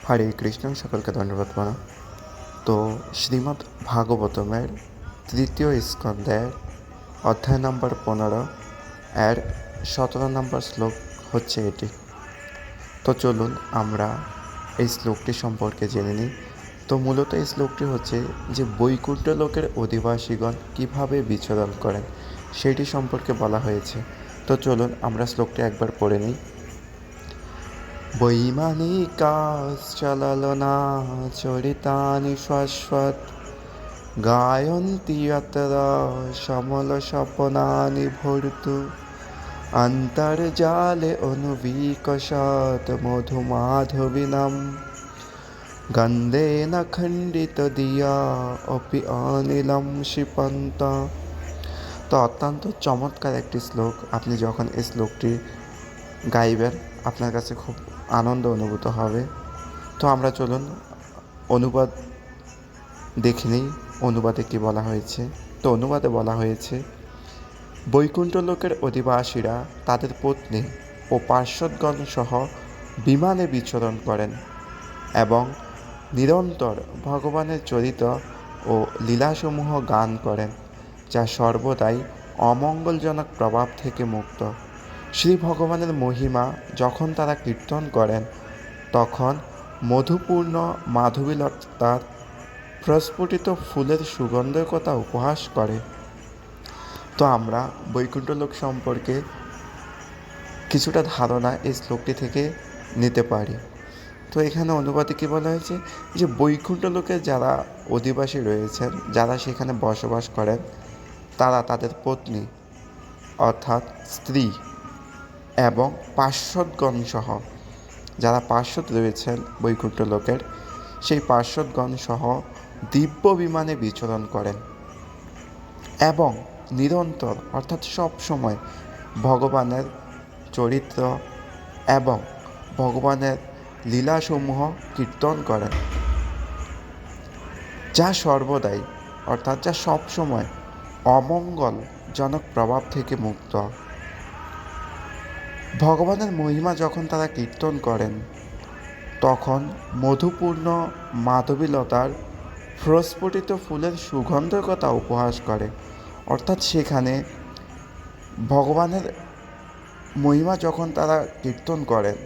হরে কৃষ্ণ, সকলকে ধন্যবাদ মানা। তো শ্রীমদ্ ভাগবতমের তৃতীয় স্কন্ধের অধ্যায় নম্বর 15 এর 17 নম্বর শ্লোক হচ্ছে এটি। তো চলুন আমরা এই শ্লোকটি সম্পর্কে জেনে নিই। তো মূলত এই শ্লোকটি হচ্ছে যে বৈকুণ্ঠ লোকের অধিবাসীগণ কীভাবে বিচরণ করেন সেটি সম্পর্কে বলা হয়েছে। তো চলুন আমরা শ্লোকটি একবার পড়ে নিই। বৈমানিকাশ্চলনা চরিতানি শাশ্বত গায়ন্তি অতর সমলস্বপনানি ভর্তু অন্তর্জালে অনুবিকশত মধুমাধবিনাম গন্ধেন খণ্ডিত দিয়া অপি অনিলম শিপন্ত। তো অত্যন্ত চমৎকার একটি শ্লোক। আপনি যখন এই শ্লোকটি গাইবেন আপনার কাছে খুব আনন্দ অনুভূত হবে। তো আমরা চলুন অনুবাদ দেখে নিই, অনুবাদে কী বলা হয়েছে। তো অনুবাদে বলা হয়েছে, বৈকুণ্ঠ লোকের অধিবাসীরা তাদের পত্নী ও পার্শ্বদগণ সহ বিমানে বিচরণ করেন এবং নিরন্তর ভগবানের চরিত্র ও লীলাসমূহ গান করেন, যা সর্বদাই অমঙ্গলজনক প্রভাব থেকে মুক্ত। শ্রী ভগবানের মহিমা যখন তারা কীর্তন করেন তখন মধুপূর্ণ মাধবীলতার প্রস্ফুটিত ফুলের সুগন্ধের কথা উপহাস করে। তো আমরা বৈকুণ্ঠ লোক সম্পর্কে কিছুটা ধারণা এই শ্লোকটি থেকে নিতে পারি। তো এখানে অনুবাদে কী বলা হয়েছে, যে বৈকুণ্ঠ লোকের যারা অধিবাসী রয়েছেন, যারা সেখানে বসবাস করেন, তারা তাদের পত্নী অর্থাৎ স্ত্রী এবং পার্শ্বদগণ সহ, যারা পার্শ্বদ রয়েছেন বৈকুণ্ঠ লোকের, সেই পার্শ্বদগণ সহ দিব্য বিমানে বিচরণ করেন এবং নিরন্তর অর্থাৎ সব সময় ভগবানের চরিত্র এবং ভগবানের লীলাসমূহ কীর্তন করেন, যা সর্বদাই অর্থাৎ যা সবসময় অমঙ্গলজনক প্রভাব থেকে মুক্ত। ভগবানের মহিমা যখন তারা কীর্তন করেন তখন মধুপূর্ণ মাধবীলতার প্রস্ফুটিত ফুলের সুগন্ধের কথা উপহাস করে। অর্থাৎ সেখানে ভগবানের মহিমা যখন তারা কীর্তন করেন,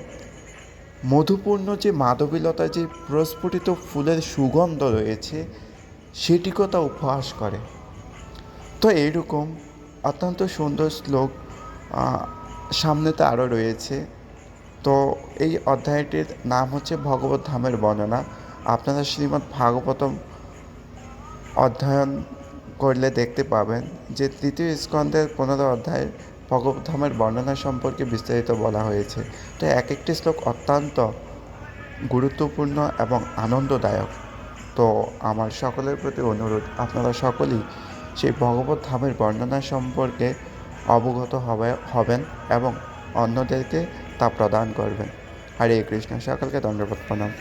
মধুপূর্ণ যে মাধবীলতার যে প্রস্ফুটিত ফুলের সুগন্ধ রয়েছে সেটি কথা উপহাস করে। তো এইরকম অত্যন্ত সুন্দর শ্লোক সামনেতে আরও রয়েছে। তো এই অধ্যায়টির নাম হচ্ছে ভগবত ধামের বর্ণনা। আপনারা শ্রীমদ্ ভাগবতম অধ্যয়ন করলে দেখতে পাবেন যে তৃতীয় স্কন্ধের 15 অধ্যায়ে ভগবত ধামের বর্ণনা সম্পর্কে বিস্তারিত বলা হয়েছে। তো এক একটি শ্লোক অত্যন্ত গুরুত্বপূর্ণ এবং আনন্দদায়ক। তো আমার সকলের প্রতি অনুরোধ, আপনারা সকলেই সেই ভগবত ধামের বর্ণনা সম্পর্কে অবগত হবেন এবং অন্যদেরকে তা প্রদান করবেন। হরে কৃষ্ণ, সকলকে ধন্যবাদ প্রণাম।